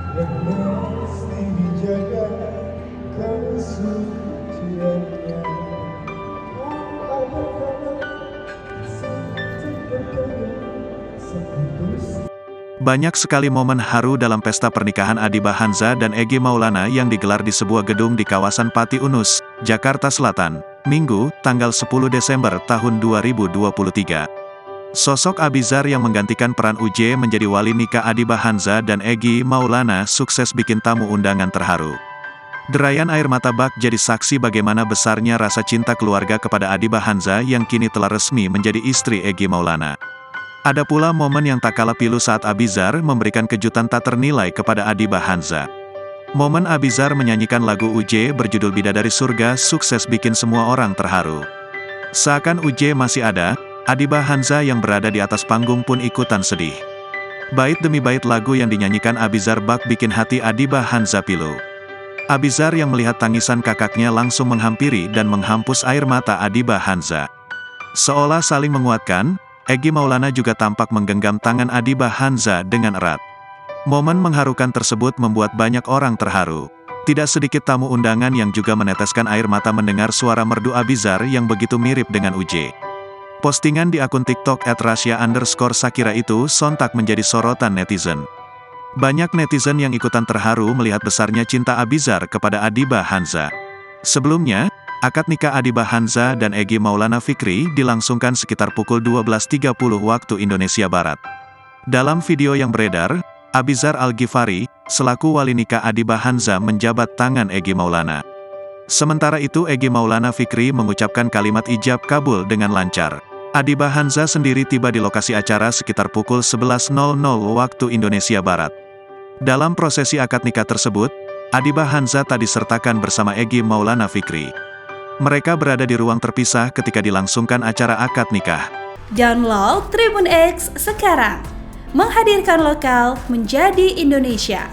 yang mesti dijaga kesuciannya. Banyak sekali momen haru dalam pesta pernikahan Adiba Hanza dan Egy Maulana yang digelar di sebuah gedung di kawasan Pati Unus, Jakarta Selatan, Minggu, tanggal 10 Desember tahun 2023. Sosok Abizar yang menggantikan peran UJ menjadi wali nikah Adiba Hanza dan Egy Maulana sukses bikin tamu undangan terharu. Derayan air mata bak jadi saksi bagaimana besarnya rasa cinta keluarga kepada Adiba Hanza yang kini telah resmi menjadi istri Egy Maulana. Ada pula momen yang tak kalah pilu saat Abizar memberikan kejutan tak ternilai kepada Adiba Hanza. Momen Abizar menyanyikan lagu UJ berjudul Bidadari Surga sukses bikin semua orang terharu. Seakan UJ masih ada, Adiba Hanza yang berada di atas panggung pun ikutan sedih. Bait demi bait lagu yang dinyanyikan Abizar bak bikin hati Adiba Hanza pilu. Abizar yang melihat tangisan kakaknya langsung menghampiri dan menghapus air mata Adiba Hanza. Seolah saling menguatkan, Egy Maulana juga tampak menggenggam tangan Adiba Hanza dengan erat. Momen mengharukan tersebut membuat banyak orang terharu. Tidak sedikit tamu undangan yang juga meneteskan air mata mendengar suara merdu Abizar yang begitu mirip dengan UJ. Postingan di akun TikTok @rasya_sakira itu sontak menjadi sorotan netizen. Banyak netizen yang ikutan terharu melihat besarnya cinta Abizar kepada Adiba Hanza. Sebelumnya, akad nikah Adiba Hanza dan Egy Maulana Fikri dilangsungkan sekitar pukul 12.30 waktu Indonesia Barat. Dalam video yang beredar, Abizar Al-Ghifari, selaku wali nikah Adiba Hanza menjabat tangan Egy Maulana. Sementara itu Egy Maulana Fikri mengucapkan kalimat ijab kabul dengan lancar. Adiba Hanza sendiri tiba di lokasi acara sekitar pukul 11.00 waktu Indonesia Barat. Dalam prosesi akad nikah tersebut, Adiba Hanza tak disertakan bersama Egy Maulana Fikri. Mereka berada di ruang terpisah ketika dilangsungkan acara akad nikah. Download Tribun X sekarang, menghadirkan lokal menjadi Indonesia.